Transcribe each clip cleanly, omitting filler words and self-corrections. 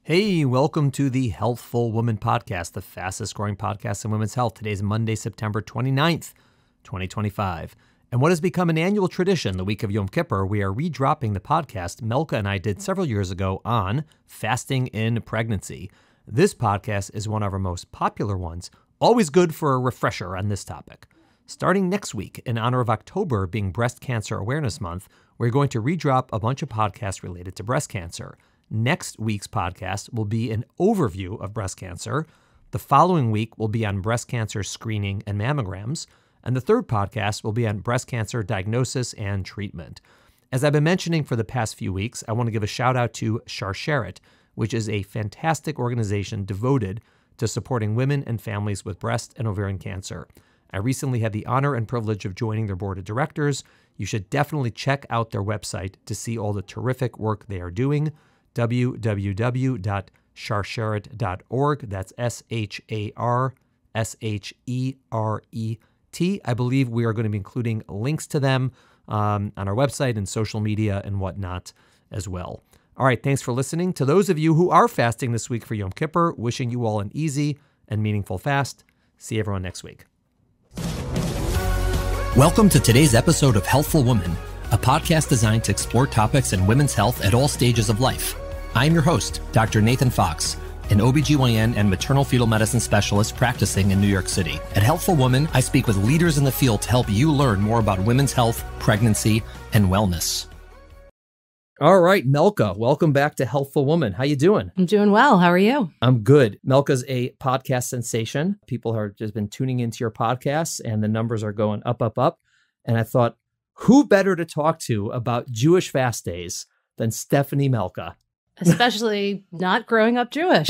Hey, welcome to the Healthful Woman Podcast, the fastest growing podcast in women's health. Today's Monday, September 29th, 2025. And what has become an annual tradition, the week of Yom Kippur, we are redropping the podcast Melka and I did several years ago on fasting in pregnancy. This podcast is one of our most popular ones, always good for a refresher on this topic. Starting next week, in honor of October being Breast Cancer Awareness Month, we're going to redrop a bunch of podcasts related to breast cancer. Next week's podcast will be an overview of breast cancer. The following week will be on breast cancer screening and mammograms. And the third podcast will be on breast cancer diagnosis and treatment. As I've been mentioning for the past few weeks, I want to give a shout out to Sharsheret, which is a fantastic organization devoted to supporting women and families with breast and ovarian cancer. I recently had the honor and privilege of joining their board of directors. You should definitely check out their website to see all the terrific work they are doing. www.sharsheret.org. That's SHARSHERET. I believe we are going to be including links to them on our website and social media and whatnot as well. All right, thanks for listening. To those of you who are fasting this week for Yom Kippur, wishing you all an easy and meaningful fast. See everyone next week. Welcome to today's episode of Healthful Woman, a podcast designed to explore topics in women's health at all stages of life. I'm your host, Dr. Nathan Fox, an OBGYN and maternal fetal medicine specialist practicing in New York City. At Healthful Woman, I speak with leaders in the field to help you learn more about women's health, pregnancy, and wellness. All right, Melka, welcome back to Healthful Woman. How you doing? I'm doing well. How are you? I'm good. Melka's a podcast sensation. People have just been tuning into your podcasts and the numbers are going up, up, up. And I thought, who better to talk to about Jewish fast days than Stephanie Melka? Especially not growing up Jewish.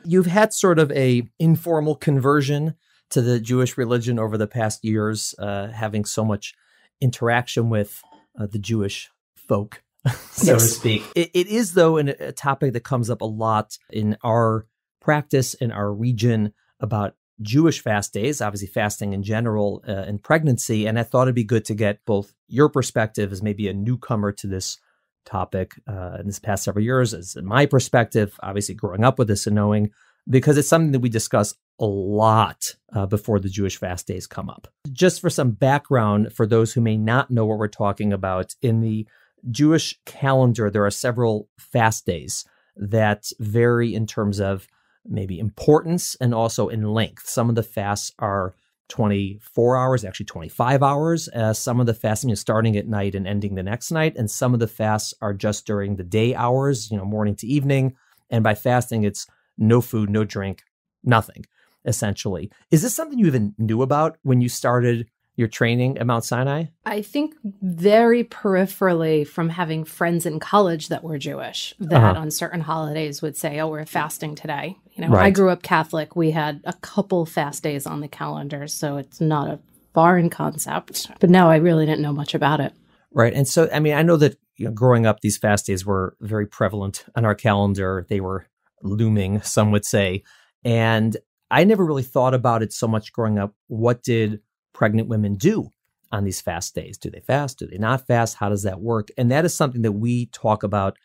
You've had sort of a informal conversion to the Jewish religion over the past years, having so much interaction with the Jewish folk, so to speak. It is, though, a topic that comes up a lot in our practice, in our region, about Jewish fast days, obviously fasting in general, in pregnancy. And I thought it'd be good to get both your perspective as maybe a newcomer to this topic in this past several years, as in my perspective, obviously growing up with this and knowing, because it's something that we discuss a lot before the Jewish fast days come up. Just for some background, for those who may not know what we're talking about, in the Jewish calendar, there are several fast days that vary in terms of maybe importance and also in length. Some of the fasts are 24 hours, actually 25 hours. Some of the fasting is starting at night and ending the next night. And some of the fasts are just during the day hours, morning to evening. And by fasting, it's no food, no drink, nothing, essentially. Is this something you even knew about when you started your training at Mount Sinai? I think very peripherally from having friends in college that were Jewish, that on certain holidays would say, oh, we're fasting today. Right. I grew up Catholic. We had a couple fast days on the calendar, so it's not a foreign concept. But no, I really didn't know much about it. Right. And so, I know that growing up, these fast days were very prevalent on our calendar. They were looming, some would say. And I never really thought about it so much growing up. What did pregnant women do on these fast days? Do they fast? Do they not fast? How does that work? And that is something that we talk about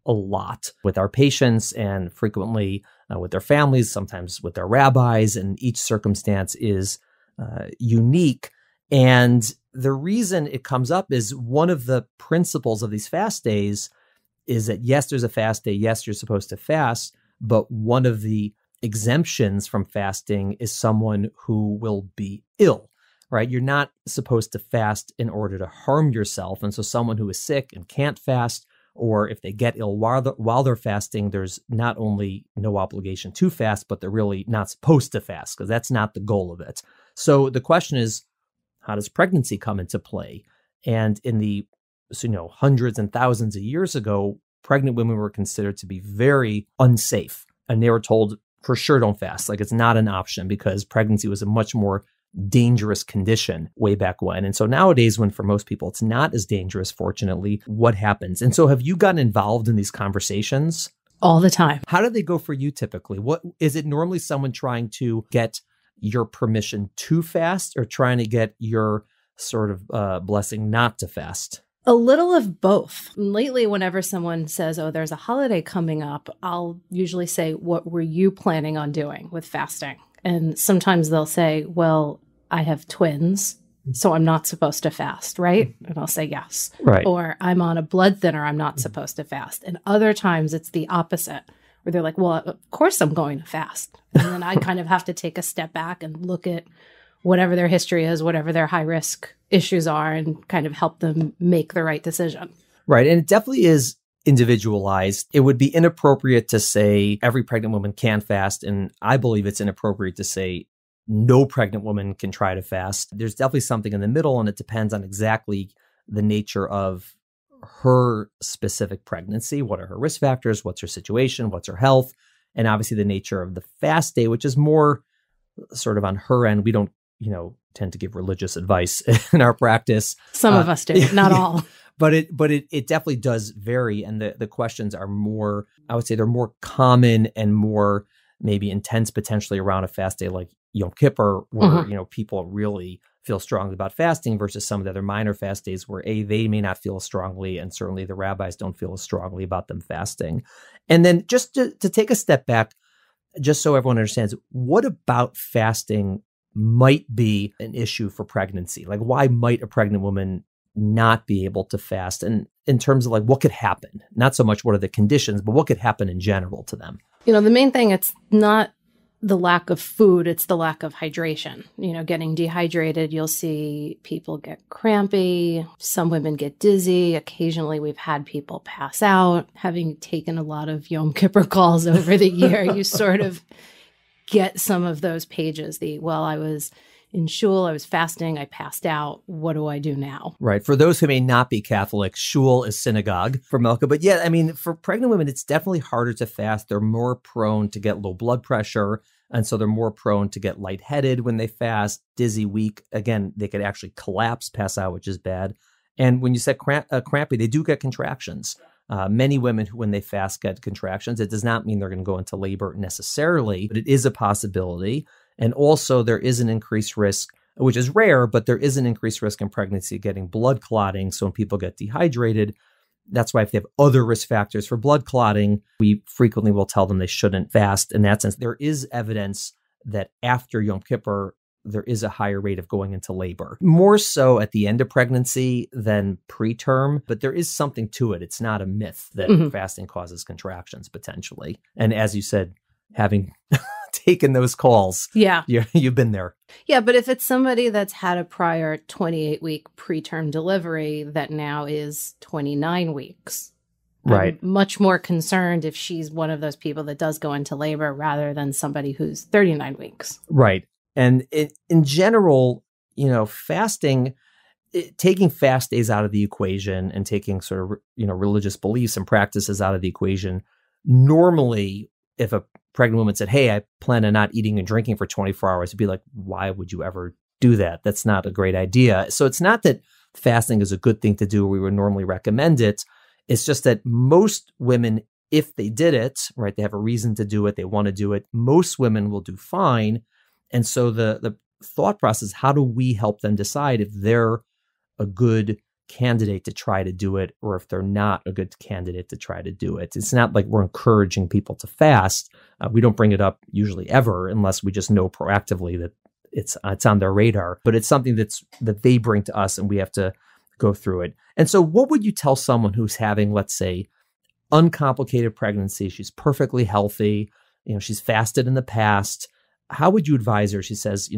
a lot with our patients and frequently with their families, sometimes with their rabbis, and each circumstance is unique. And the reason it comes up is one of the principles of these fast days is that, yes, there's a fast day. Yes, you're supposed to fast. But one of the exemptions from fasting is someone who will be ill, right? You're not supposed to fast in order to harm yourself. And so someone who is sick and can't fast, or if they get ill while they're fasting, there's not only no obligation to fast, but they're really not supposed to fast because that's not the goal of it. So the question is, how does pregnancy come into play? And in the hundreds and thousands of years ago, pregnant women were considered to be very unsafe. And they were told, for sure, don't fast. Like, it's not an option because pregnancy was a much more dangerous condition way back when. And so nowadays, when for most people it's not as dangerous, fortunately, what happens? And so have you gotten involved in these conversations? All the time. How do they go for you typically? What is it normally someone trying to get your permission to fast or trying to get your sort of blessing not to fast? A little of both. Lately, whenever someone says, oh, there's a holiday coming up, I'll usually say, what were you planning on doing with fasting? And sometimes they'll say, well, I have twins, so I'm not supposed to fast, right? And I'll say yes. Right. Or I'm on a blood thinner, I'm not supposed to fast. And other times it's the opposite, where they're like, well, of course I'm going to fast. And then I kind of have to take a step back and look at whatever their history is, whatever their high risk issues are, and kind of help them make the right decision. Right. And it definitely is individualized. It would be inappropriate to say every pregnant woman can fast. And I believe it's inappropriate to say no pregnant woman can try to fast. There's definitely something in the middle, and it depends on exactly the nature of her specific pregnancy. What are her risk factors? What's her situation? What's her health? And obviously the nature of the fast day, which is more sort of on her end. We don't, tend to give religious advice in our practice. Some of us do, not all. But it definitely does vary. And the questions are more, I would say they're more common and more maybe intense potentially around a fast day like Yom Kippur, where, people really feel strongly about fasting versus some of the other minor fast days where they may not feel strongly, and certainly the rabbis don't feel as strongly about them fasting. And then just to take a step back, just so everyone understands, what about fasting might be an issue for pregnancy? Like, why might a pregnant woman not be able to fast? And in terms of like what could happen, not so much what are the conditions, but what could happen in general to them? The main thing, it's not the lack of food, it's the lack of hydration. Getting dehydrated, you'll see people get crampy. Some women get dizzy. Occasionally, we've had people pass out. Having taken a lot of Yom Kippur calls over the year, you sort of get some of those pages. I was in shul, I was fasting, I passed out. What do I do now? Right. For those who may not be Catholic, shul is synagogue for Milka. But yeah, I mean, for pregnant women, it's definitely harder to fast. They're more prone to get low blood pressure. And so they're more prone to get lightheaded when they fast, dizzy, weak. Again, they could actually collapse, pass out, which is bad. And when you said crampy, they do get contractions. Many women who, when they fast, get contractions. It does not mean they're going to go into labor necessarily, but it is a possibility. And also there is an increased risk, which is rare, but there is an increased risk in pregnancy getting blood clotting. So when people get dehydrated, that's why if they have other risk factors for blood clotting, we frequently will tell them they shouldn't fast. In that sense, there is evidence that after Yom Kippur, there is a higher rate of going into labor. More so at the end of pregnancy than preterm, but there is something to it. It's not a myth that fasting causes contractions potentially. And as you said, having taken those calls, you've been there. Yeah, but if it's somebody that's had a prior 28-week preterm delivery that now is 29 weeks, right, I'm much more concerned if she's one of those people that does go into labor rather than somebody who's 39 weeks. Right. And in general, fasting, taking fast days out of the equation and taking sort of, religious beliefs and practices out of the equation, normally, if a pregnant woman said, hey, I plan on not eating and drinking for 24 hours, it'd be like, why would you ever do that? That's not a great idea. So it's not that fasting is a good thing to do. We would normally recommend it. It's just that most women, if they did it, right, they have a reason to do it, they want to do it, most women will do fine. And so the thought process, how do we help them decide if they're a good candidate to try to do it or if they're not a good candidate to try to do it? It's not like we're encouraging people to fast. We don't bring it up usually ever unless we just know proactively that it's on their radar. But it's something that they bring to us and we have to go through it. And so what would you tell someone who's having, let's say, uncomplicated pregnancy? She's perfectly healthy. She's fasted in the past. How would you advise her? She says,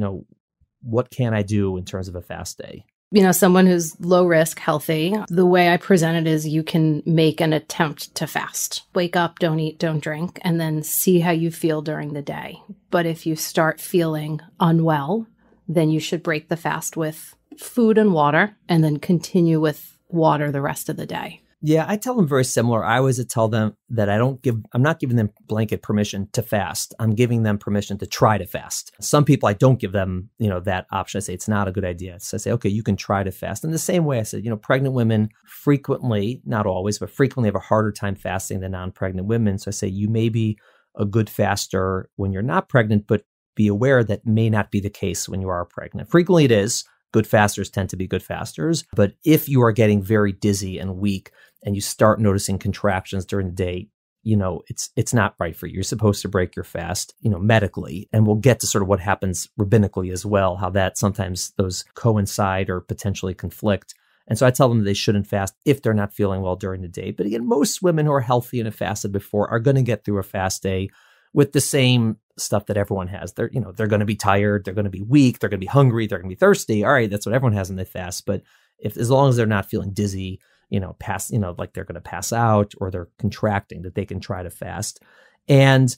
what can I do in terms of a fast day? Someone who's low risk, healthy, the way I present it is you can make an attempt to fast. Wake up, don't eat, don't drink, and then see how you feel during the day. But if you start feeling unwell, then you should break the fast with food and water and then continue with water the rest of the day. Yeah, I tell them very similar. I always tell them that I'm not giving them blanket permission to fast. I'm giving them permission to try to fast. Some people, I don't give them, that option. I say, it's not a good idea. So I say, okay, you can try to fast. In the same way, I said, pregnant women frequently, not always, but frequently have a harder time fasting than non-pregnant women. So I say, you may be a good faster when you're not pregnant, but be aware that may not be the case when you are pregnant. Frequently it is, good fasters tend to be good fasters. But if you are getting very dizzy and weak and you start noticing contractions during the day, it's not right for you. You're supposed to break your fast, medically. And we'll get to sort of what happens rabbinically as well, how that sometimes those coincide or potentially conflict. And so I tell them they shouldn't fast if they're not feeling well during the day. But again, most women who are healthy and have fasted before are going to get through a fast day with the same stuff that everyone has. They're going to be tired, they're going to be weak, they're going to be hungry, they're going to be thirsty. All right, that's what everyone has when they fast. But as long as they're not feeling dizzy, like they're going to pass out or they're contracting, that they can try to fast. And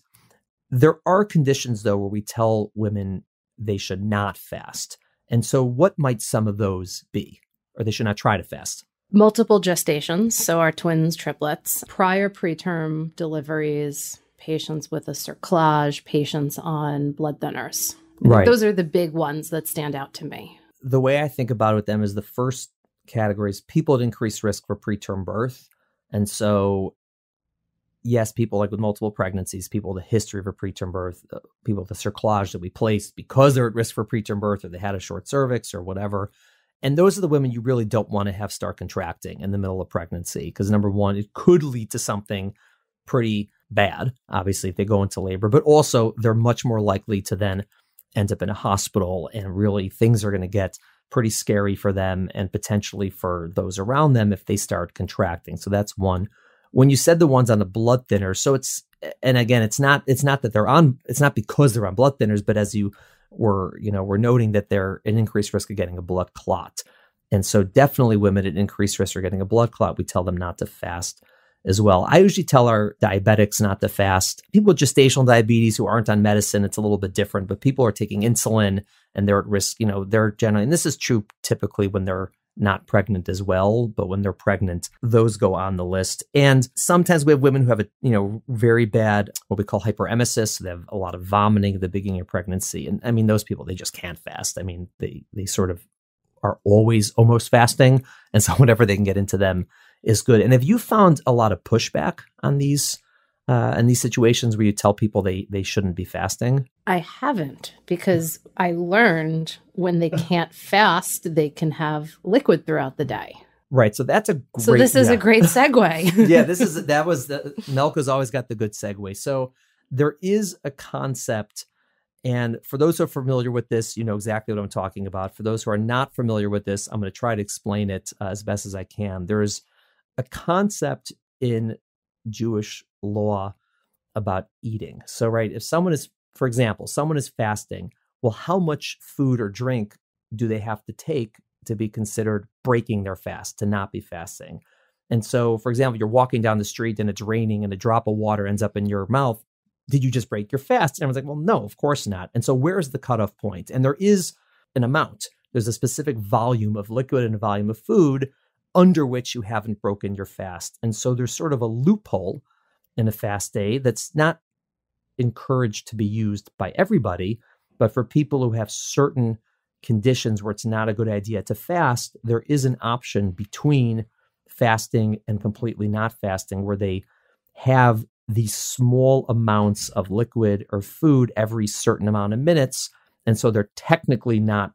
there are conditions, though, where we tell women they should not fast. And so what might some of those be? Or they should not try to fast? Multiple gestations, so our twins, triplets, prior preterm deliveries, patients with a cerclage, patients on blood thinners. Right. Those are the big ones that stand out to me. The way I think about it with them is the first categories, people at increased risk for preterm birth. And so, yes, people like with multiple pregnancies, people with a history of a preterm birth, people with a cerclage that we placed because they're at risk for preterm birth or they had a short cervix or whatever. And those are the women you really don't want to have start contracting in the middle of pregnancy because, number one, it could lead to something pretty bad, obviously, if they go into labor, but also they're much more likely to then end up in a hospital and really things are going to get pretty scary for them and potentially for those around them if they start contracting. So that's one. When you said the ones on the blood thinners, so it's not because they're on blood thinners, but as we're noting that they're at increased risk of getting a blood clot. And so definitely women at increased risk of getting a blood clot, we tell them not to fast as well. I usually tell our diabetics not to fast. People with gestational diabetes who aren't on medicine, it's a little bit different, but people are taking insulin and they're at risk, they're generally, and this is true typically when they're not pregnant as well, but when they're pregnant, those go on the list. And sometimes we have women who have very bad, what we call hyperemesis. They have a lot of vomiting at the beginning of pregnancy. And I mean, those people, they just can't fast. I mean, they sort of are always almost fasting. And so whatever they can get into them is good. And have you found a lot of pushback on these in these situations where you tell people they shouldn't be fasting? I haven't, because I learned when they can't fast, they can have liquid throughout the day. Right. So that's a great... So this is a great segue. Yeah, Melka's always got the good segue. So there is a concept, and for those who are familiar with this, you know exactly what I'm talking about. For those who are not familiar with this, I'm going to try to explain it as best as I can. There is a concept in Jewish law about eating. So, right, if someone is, for example, someone is fasting, well, how much food or drink do they have to take to be considered breaking their fast, to not be fasting? And so, for example, you're walking down the street and it's raining and a drop of water ends up in your mouth. Did you just break your fast? And everyone's like, well, no, of course not. And so where's the cutoff point? And there is an amount. There's a specific volume of liquid and a volume of food under which you haven't broken your fast. And so there's sort of a loophole in a fast day that's not encouraged to be used by everybody, but for people who have certain conditions where it's not a good idea to fast, there is an option between fasting and completely not fasting where they have these small amounts of liquid or food every certain amount of minutes. And so they're technically not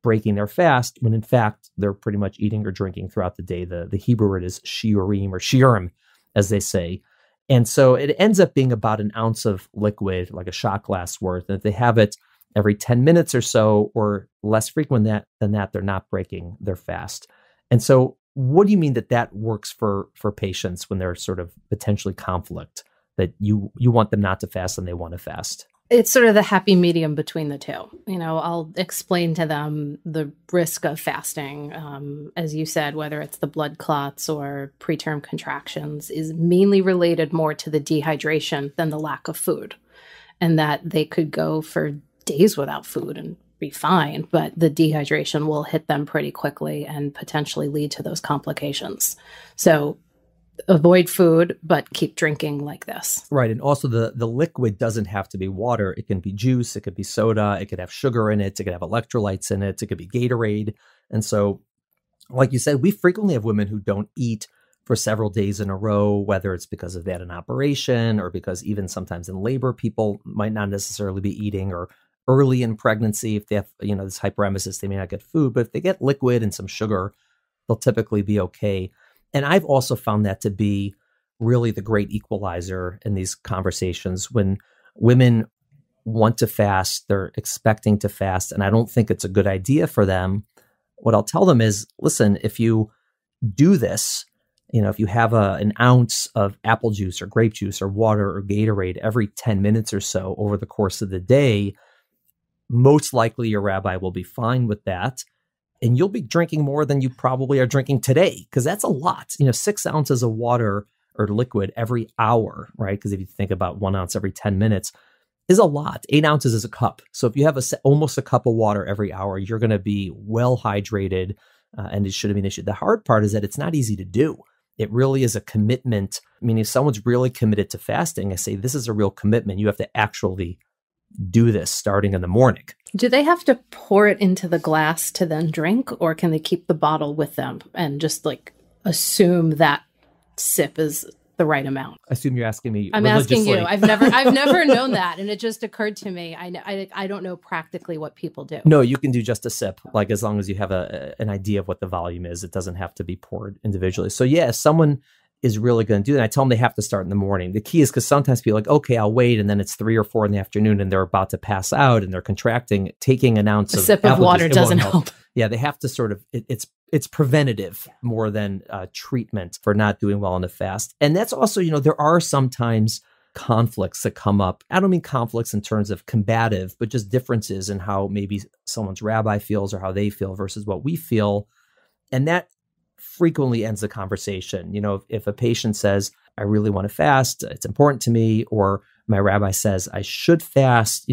breaking their fast when in fact they're pretty much eating or drinking throughout the day. The Hebrew word is shiurim or shiurim, as they say. And so it ends up being about an ounce of liquid, like a shot glass worth. And if they have it every 10 minutes or so, or less frequent than that, they're not breaking their fast. And so what do you mean that works for patients when they're sort of potentially conflict, that you want them not to fast and they want to fast? It's sort of the happy medium between the two. You know, I'll explain to them the risk of fasting. As you said, whether it's the blood clots or preterm contractions is mainly related more to the dehydration than the lack of food, and that they could go for days without food and be fine, but the dehydration will hit them pretty quickly and potentially lead to those complications. So avoid food, but keep drinking like this. Right. And also the liquid doesn't have to be water. It can be juice. It could be soda. It could have sugar in it. It could have electrolytes in it. It could be Gatorade. And so, like you said, we frequently have women who don't eat for several days in a row, whether it's because they had an operation or because even sometimes in labor, people might not necessarily be eating, or early in pregnancy, if they have, this hyperemesis, they may not get food, but if they get liquid and some sugar, they'll typically be okay. And I've also found that to be really the great equalizer in these conversations. When women want to fast, they're expecting to fast, and I don't think it's a good idea for them. What I'll tell them is, listen, if you do this, if you have an ounce of apple juice or grape juice or water or Gatorade every 10 minutes or so over the course of the day, most likely your rabbi will be fine with that. And you'll be drinking more than you probably are drinking today, because that's a lot. 6 ounces of water or liquid every hour, right? Because if you think about 1 ounce every 10 minutes is a lot. 8 ounces is a cup. So if you have almost a cup of water every hour, you're going to be well hydrated, and it shouldn't be an issue. The hard part is that it's not easy to do. It really is a commitment. I mean, if someone's really committed to fasting, I say this is a real commitment. You have to actually do this starting in the morning. Do they have to pour it into the glass to then drink, or can they keep the bottle with them and just assume that sip is the right amount? I assume you're asking me. I'm asking you. I've never known that, and it just occurred to me. I don't know practically what people do. No, you can do just a sip, as long as you have an idea of what the volume is. It doesn't have to be poured individually. So yeah, if someone is really going to do that, I tell them they have to start in the morning. The key is, because sometimes people are like, okay, I'll wait, and then it's 3 or 4 in the afternoon, and they're about to pass out, and they're contracting. Taking an ounce a sip of water doesn't help. Yeah, they have to sort of. It's preventative more than treatment for not doing well on the fast. And that's also, there are sometimes conflicts that come up. I don't mean conflicts in terms of combative, but just differences in how maybe someone's rabbi feels or how they feel versus what we feel. And that frequently ends the conversation. If a patient says, I really want to fast, it's important to me, or my rabbi says I should fast,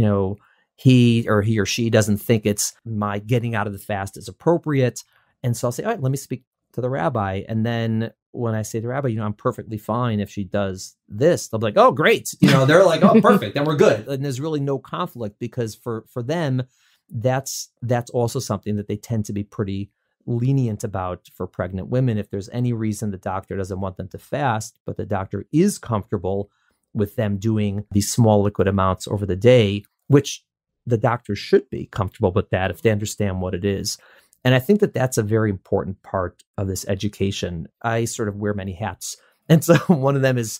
he or she doesn't think it's my getting out of the fast is appropriate. And so I'll say, all right, let me speak to the rabbi. And then when I say to the rabbi, I'm perfectly fine if she does this, they'll be like, oh, great. They're like, oh, perfect. Then we're good. And there's really no conflict, because for them, that's also something that they tend to be pretty lenient about for pregnant women. If there's any reason the doctor doesn't want them to fast, but the doctor is comfortable with them doing these small liquid amounts over the day, which the doctor should be comfortable with that if they understand what it is. And I think that that's a very important part of this education. I sort of wear many hats. And so one of them is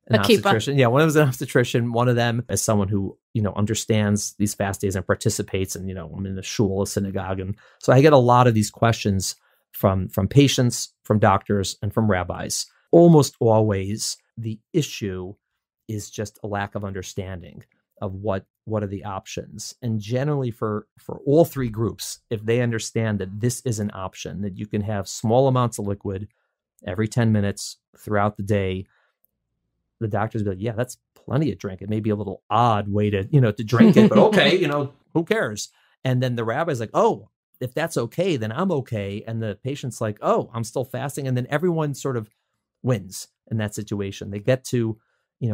an obstetrician. Yeah, one of them is an obstetrician. One of them is someone who, understands these fast days and participates. And, I'm in a shul, a synagogue. And so I get a lot of these questions from patients, from doctors, and from rabbis. Almost always the issue is just a lack of understanding of what are the options. And generally for all 3 groups, if they understand that this is an option, that you can have small amounts of liquid every 10 minutes throughout the day, the doctors will be like, yeah, that's plenty of drink. It may be a little odd way to drink it, but okay, who cares? And then the rabbi's like, oh, if that's okay, then I'm okay. And the patient's like, oh, I'm still fasting. And then everyone sort of wins in that situation. They get to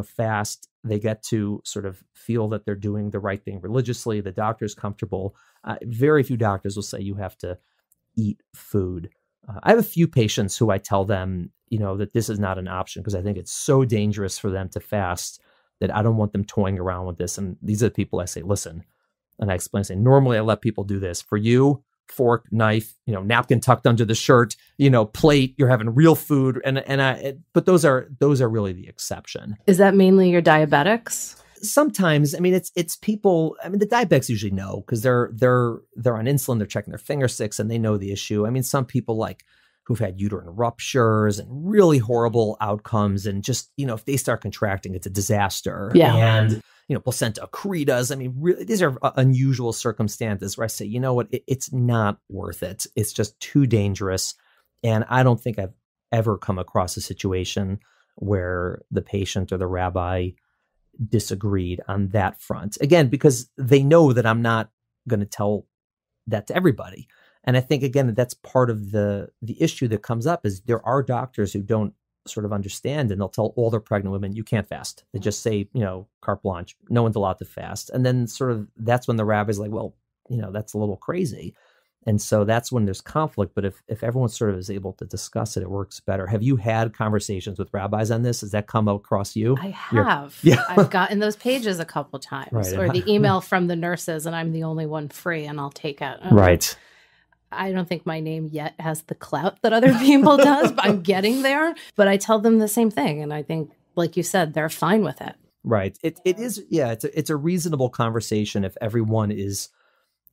fast, they get to sort of feel that they're doing the right thing religiously. The doctor's comfortable. Very few doctors will say you have to eat food. I have a few patients who I tell them, that this is not an option, because I think it's so dangerous for them to fast that I don't want them toying around with this. And these are the people I say, listen, and I explain, say, normally I let people do this. For you, fork, knife, napkin tucked under the shirt, plate, you're having real food. But those are really the exception. Is that mainly your diabetics? Sometimes, it's people. The diabetics usually know, because they're on insulin, they're checking their finger sticks, and they know the issue. Some people who've had uterine ruptures and really horrible outcomes, and just if they start contracting, it's a disaster. Yeah. And placenta accretas. Really, these are unusual circumstances where I say, what, it's not worth it. It's just too dangerous. And I don't think I've ever come across a situation where the patient or the rabbi disagreed on that front. Again, because they know that I'm not going to tell that to everybody. And I think, again, that's part of the issue that comes up, is there are doctors who don't sort of understand, and they'll tell all their pregnant women, you can't fast. They just say, carte blanche, no one's allowed to fast. And then sort of that's when the rabbi's like, well, that's a little crazy. And so that's when there's conflict. But if everyone sort of is able to discuss it, it works better. Have you had conversations with rabbis on this? Has that come across you? I have. Yeah. I've gotten those pages a couple times, right. Or the email from the nurses, and I'm the only one free, and I'll take it. Right. I don't think my name yet has the clout that other people does, but I'm getting there. But I tell them the same thing. And I think, like you said, they're fine with it. Right. It is. Yeah. It's a reasonable conversation if everyone is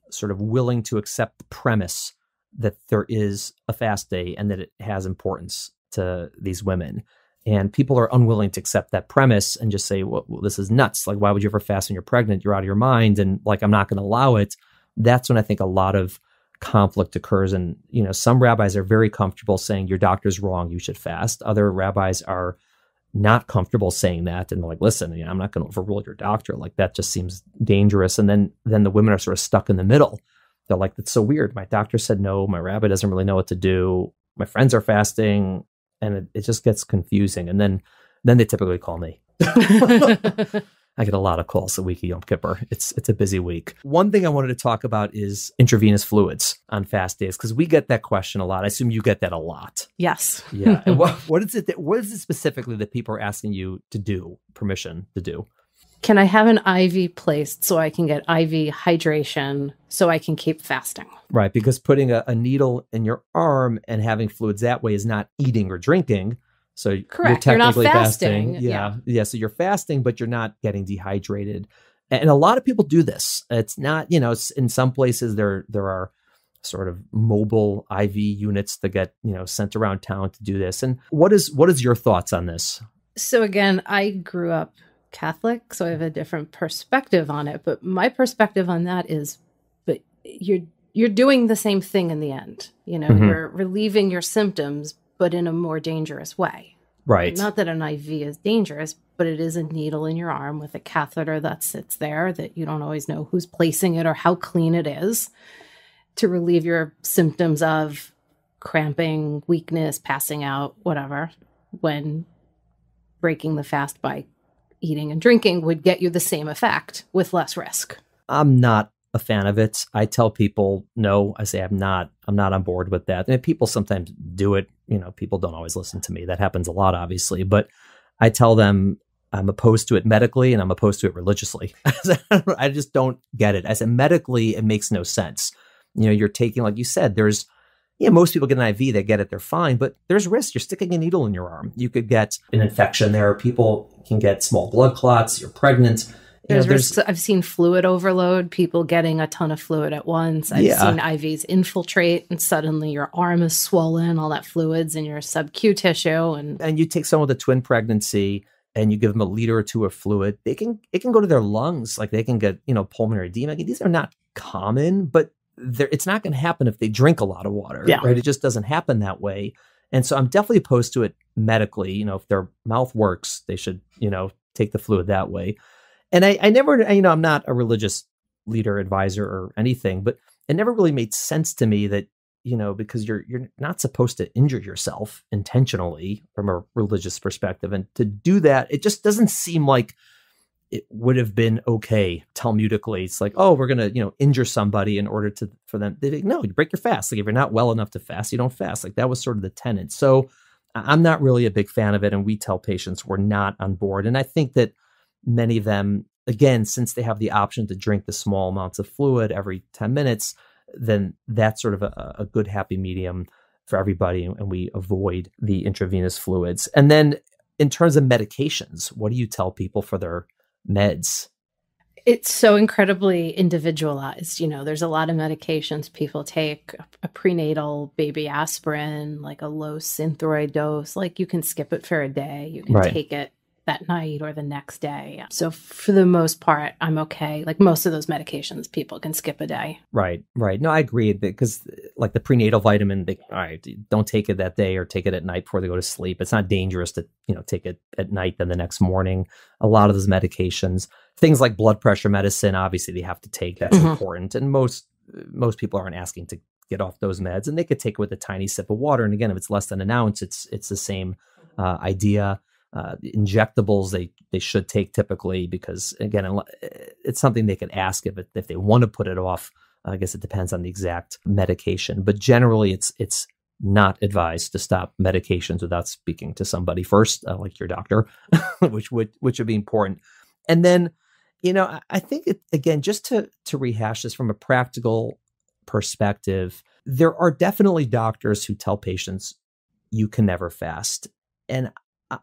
sort of willing to accept the premise that there is a fast day and that it has importance to these women. And people are unwilling to accept that premise and just say, well, this is nuts. Like, why would you ever fast when you're pregnant? You're out of your mind. And like, I'm not going to allow it. That's when I think a lot of conflict occurs. And, some rabbis are very comfortable saying your doctor's wrong, you should fast. Other rabbis are not comfortable saying that. And they're like, listen, I'm not going to overrule your doctor. Like, that just seems dangerous. And then the women are sort of stuck in the middle. They're like, that's so weird. My doctor said no. My rabbi doesn't really know what to do. My friends are fasting. And it just gets confusing. And then they typically call me. I get a lot of calls the week of Yom Kippur. It's a busy week. One thing I wanted to talk about is intravenous fluids on fast days, because we get that question a lot. I assume you get that a lot. Yes. Yeah. And what is it specifically that people are asking you to do, permission to do? Can I have an IV placed so I can get IV hydration so I can keep fasting? Right. Because putting a needle in your arm and having fluids that way is not eating or drinking. So correct. You're technically not fasting. Yeah. So you're fasting, but you're not getting dehydrated. And a lot of people do this. It's not, in some places there are sort of mobile IV units that get, sent around town to do this. And what is your thoughts on this? So again, I grew up Catholic, so I have a different perspective on it. But my perspective on that is, but you're doing the same thing in the end. You're relieving your symptoms, but in a more dangerous way. Right. Not that an IV is dangerous, but it is a needle in your arm with a catheter that sits there that you don't always know who's placing it or how clean it is, to relieve your symptoms of cramping, weakness, passing out, whatever, when breaking the fast by eating and drinking would get you the same effect with less risk. I'm not a fan of it. I tell people no. I say I'm not on board with that. And people sometimes do it. People don't always listen to me. That happens a lot, obviously. But I tell them I'm opposed to it medically and I'm opposed to it religiously. I just don't get it. I said medically, it makes no sense. You're taking, like you said, there's most people get an IV, they get it, they're fine, but there's risk. You're sticking a needle in your arm. You could get an infection there. People can get small blood clots. You're pregnant. I've seen fluid overload, people getting a ton of fluid at once. I've seen IVs infiltrate and suddenly your arm is swollen, all that fluid's in your sub-Q tissue. And you take someone with a twin pregnancy and you give them a liter or two of fluid, it can go to their lungs. Like they can get, pulmonary edema. These are not common, but it's not going to happen if they drink a lot of water, right? It just doesn't happen that way. And so I'm definitely opposed to it medically. If their mouth works, they should, take the fluid that way. And I never, I'm not a religious leader, advisor or anything, but it never really made sense to me that, because you're not supposed to injure yourself intentionally from a religious perspective. And to do that, it just doesn't seem like it would have been okay Talmudically. It's like, oh, we're going to, injure somebody in order for them. No, you break your fast. Like if you're not well enough to fast, you don't fast. Like that was sort of the tenet. So I'm not really a big fan of it. And we tell patients we're not on board. And I think that many of them, again, since they have the option to drink the small amounts of fluid every 10 minutes, then that's sort of a good happy medium for everybody. And we avoid the intravenous fluids. And then in terms of medications, what do you tell people for their meds? It's so incredibly individualized. There's a lot of medications people take, a prenatal baby aspirin, like a low Synthroid dose, like you can skip it for a day. You can take it that night or the next day. So for the most part, I'm okay. Like most of those medications, people can skip a day. Right. No, I agree, because like the prenatal vitamin, don't take it that day or take it at night before they go to sleep. It's not dangerous to, take it at night then the next morning. A lot of those medications, things like blood pressure medicine, obviously they have to take. That's important. And most people aren't asking to get off those meds, and they could take it with a tiny sip of water. And again, if it's less than an ounce, it's the same idea. Injectables they should take typically, because again, it's something they can ask if they want to put it off I guess it depends on the exact medication, but generally it's not advised to stop medications without speaking to somebody first, like your doctor, which would be important. And then, I think again, just to rehash this from a practical perspective, there are definitely doctors who tell patients you can never fast. And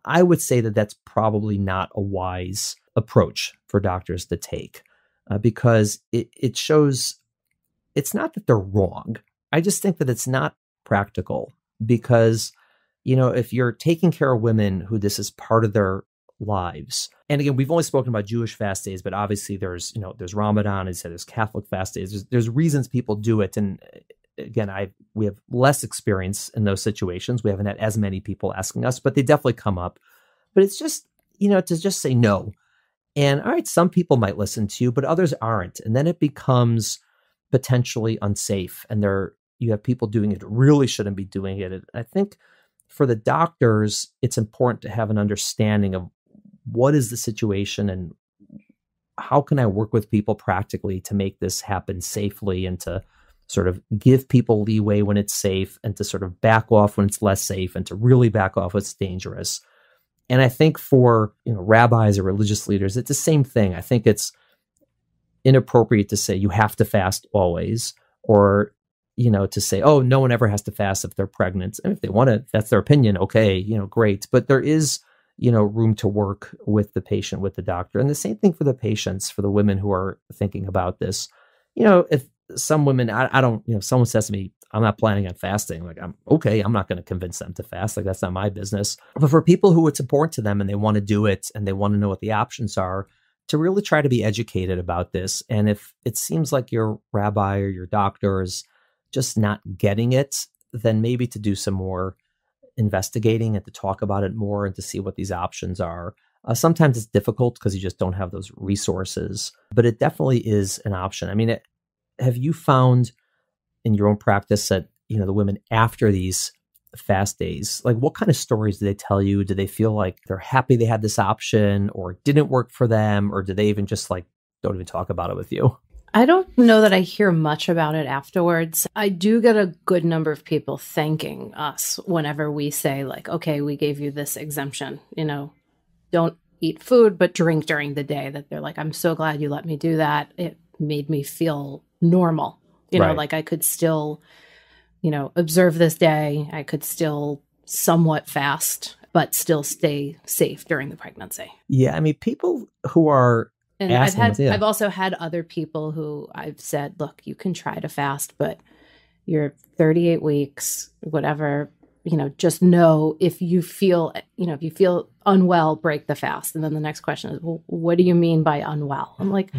I would say that that's probably not a wise approach for doctors to take, because it shows it's not that they're wrong. I just think that it's not practical, because, if you're taking care of women who this is part of their lives, and again, we've only spoken about Jewish fast days, but obviously there's Ramadan, as I said, there's Catholic fast days, there's reasons people do it. And again, we have less experience in those situations. We haven't had as many people asking us, but they definitely come up. But it's just, to just say no. And all right, some people might listen to you, but others aren't. And then it becomes potentially unsafe. And you have people doing it who really shouldn't be doing it. And I think for the doctors, it's important to have an understanding of what is the situation and how can I work with people practically to make this happen safely, and to sort of give people leeway when it's safe, and to sort of back off when it's less safe, and to really back off when it's dangerous. And I think for rabbis or religious leaders, it's the same thing. I think it's inappropriate to say you have to fast always, or to say, oh, no one ever has to fast if they're pregnant. And if they want to, that's their opinion. Okay, great. But there is room to work with the patient, with the doctor. And the same thing for the patients, for the women who are thinking about this. If some women, I don't, someone says to me, I'm not planning on fasting. Like, I'm not going to convince them to fast. Like, that's not my business. But for people who it's important to them and they want to do it and they want to know what the options are, to really try to be educated about this. And if it seems like your rabbi or your doctor is just not getting it, then maybe to do some more investigating and to talk about it more and to see what these options are. Sometimes it's difficult because you just don't have those resources, but it definitely is an option. I mean, have you found in your own practice that, the women after these fast days, like what kind of stories do they tell you? Do they feel like they're happy they had this option, or it didn't work for them? Or do they even just don't even talk about it with you? I don't know that I hear much about it afterwards. I do get a good number of people thanking us whenever we say okay, we gave you this exemption, don't eat food, but drink during the day, that they're like, I'm so glad you let me do that. It made me feel normal, right. I could still, observe this day. I could still somewhat fast, but still stay safe during the pregnancy. Yeah. I mean, people who are, and I've also had other people who I've said, look, you can try to fast, but you're 38 weeks, whatever, just know if you feel unwell, break the fast. And then the next question is, well, what do you mean by unwell? I'm like,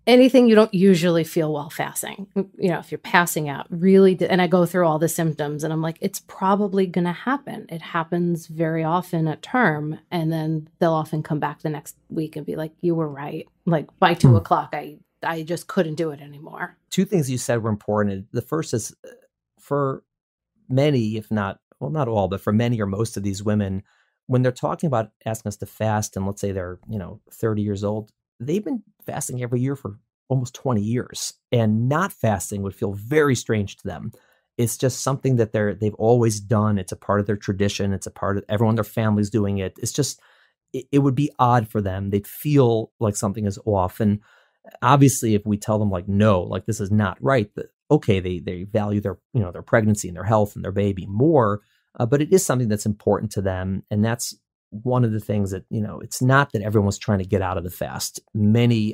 anything you don't usually feel while fasting, if you're passing out, really, and I go through all the symptoms and I'm like, it's probably going to happen. It happens very often at term. And then they'll often come back the next week and be like, you were right. Like by 2 o'clock, I just couldn't do it anymore. Two things you said were important. The first is for many, if not, well, not all, but for many or most of these women, when they're talking about asking us to fast, and let's say they're, 30 years old, they've been fasting every year for almost 20 years, and not fasting would feel very strange to them. It's just something that they've always done. It's a part of their tradition. It's a part of everyone in their family's doing it. It's just, it would be odd for them. They'd feel like something is off. And obviously if we tell them no, this is not right, okay, they value their, their pregnancy and their health and their baby more, but it is something that's important to them. And that's one of the things that, it's not that everyone's trying to get out of the fast.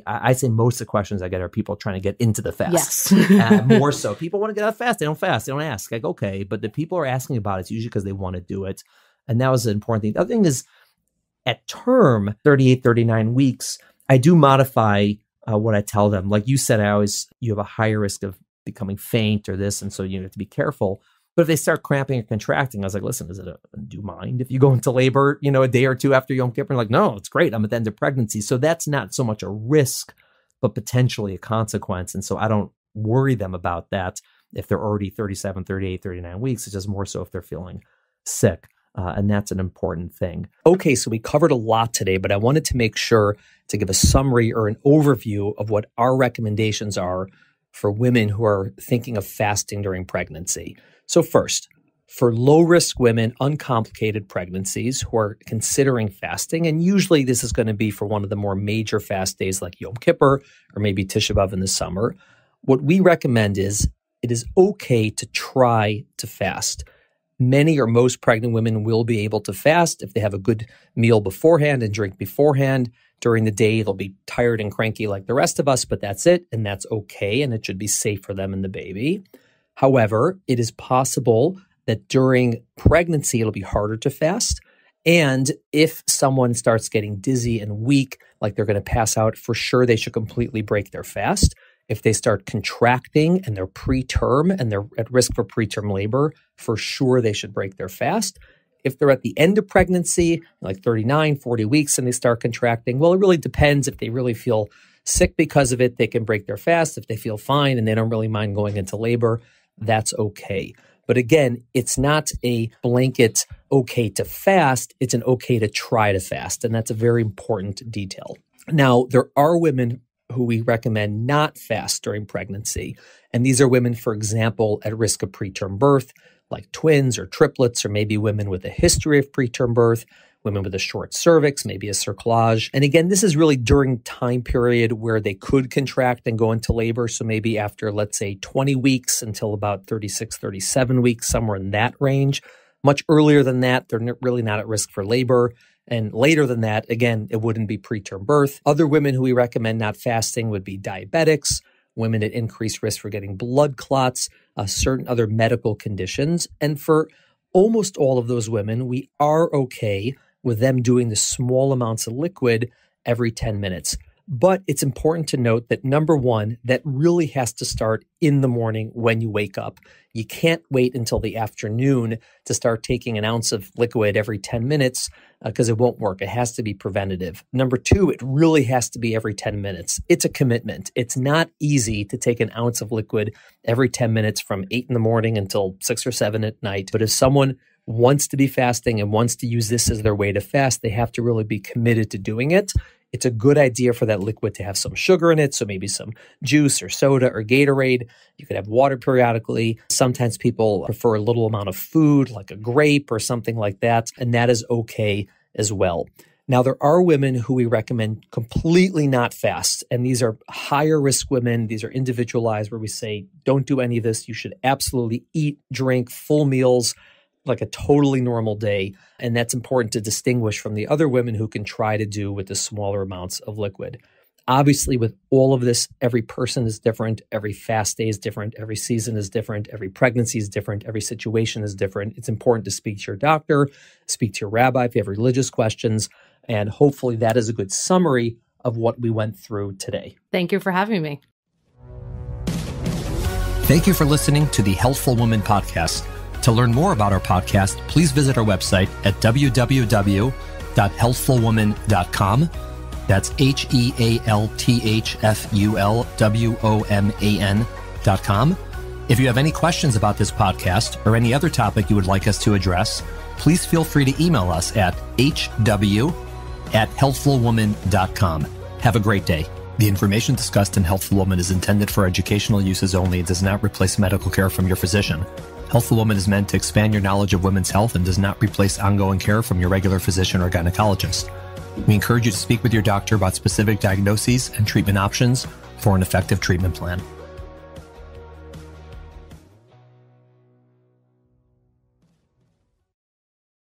I say most of the questions I get are people trying to get into the fast. Yes. More so. People want to get out of fast. They don't fast. They don't ask. Okay. But the people are asking about it, it's usually because they want to do it. And that was an important thing. The other thing is at term, 38, 39 weeks, I do modify what I tell them. Like you said, you have a higher risk of becoming faint or this. And so you have to be careful. But if they start cramping or contracting, I was like, listen, do you mind if you go into labor, a day or two after Yom Kippur? And like, no, it's great. I'm at the end of pregnancy. So that's not so much a risk, but potentially a consequence. And so I don't worry them about that if they're already 37, 38, 39 weeks. It's just more so if they're feeling sick. And that's an important thing. Okay, so we covered a lot today, but I wanted to make sure to give a summary or an overview of what our recommendations are for women who are thinking of fasting during pregnancy. So first, for low-risk women, uncomplicated pregnancies who are considering fasting, and usually this is going to be for one of the more major fast days like Yom Kippur or maybe Tisha B'Av in the summer, what we recommend is it is okay to try to fast. Many or most pregnant women will be able to fast if they have a good meal beforehand and drink beforehand. During the day, they'll be tired and cranky like the rest of us, but that's it, and that's okay, and it should be safe for them and the baby. However, it is possible that during pregnancy, it'll be harder to fast. And if someone starts getting dizzy and weak, like they're going to pass out, for sure they should completely break their fast. If they start contracting and they're preterm and they're at risk for preterm labor, for sure they should break their fast. If they're at the end of pregnancy, like 39, 40 weeks, and they start contracting, well, it really depends. If they really feel sick because of it, they can break their fast. If they feel fine and they don't really mind going into labor, that's okay. But again, it's not a blanket okay to fast. It's an okay to try to fast. And that's a very important detail. Now, there are women who we recommend not fast during pregnancy. And these are women, for example, at risk of preterm birth, like twins or triplets, or maybe women with a history of preterm birth, women with a short cervix, maybe a cerclage. And again, this is really during time period where they could contract and go into labor. So maybe after, let's say, 20 weeks until about 36, 37 weeks, somewhere in that range. Much earlier than that, they're really not at risk for labor. And later than that, again, it wouldn't be preterm birth. Other women who we recommend not fasting would be diabetics, women at increased risk for getting blood clots, certain other medical conditions. And for almost all of those women, we are okay with them doing the small amounts of liquid every 10 minutes. But it's important to note that number one, that really has to start in the morning when you wake up. You can't wait until the afternoon to start taking an ounce of liquid every 10 minutes because it won't work. It has to be preventative. Number two, it really has to be every 10 minutes. It's a commitment. It's not easy to take an ounce of liquid every 10 minutes from 8 in the morning until 6 or 7 at night. But if someone wants to be fasting and wants to use this as their way to fast, they have to really be committed to doing it. It's a good idea for that liquid to have some sugar in it, so maybe some juice or soda or Gatorade. You could have water periodically. Sometimes people prefer a little amount of food, like a grape or something like that, and that is okay as well. Now, there are women who we recommend completely not fast, and these are higher risk women. These are individualized where we say, don't do any of this. You should absolutely eat, drink full meals like a totally normal day. And that's important to distinguish from the other women who can try to do with the smaller amounts of liquid. Obviously, with all of this, every person is different. Every fast day is different. Every season is different. Every pregnancy is different. Every situation is different. It's important to speak to your doctor, speak to your rabbi if you have religious questions. And hopefully that is a good summary of what we went through today. Thank you for having me. Thank you for listening to the Healthful Woman podcast. To learn more about our podcast, please visit our website at www.healthfulwoman.com. That's HEALTHFULWOMAN.com. If you have any questions about this podcast or any other topic you would like us to address, please feel free to email us at hw@healthfulwoman.com. Have a great day. The information discussed in Healthful Woman is intended for educational uses only and does not replace medical care from your physician. Healthful Woman is meant to expand your knowledge of women's health and does not replace ongoing care from your regular physician or gynecologist. We encourage you to speak with your doctor about specific diagnoses and treatment options for an effective treatment plan.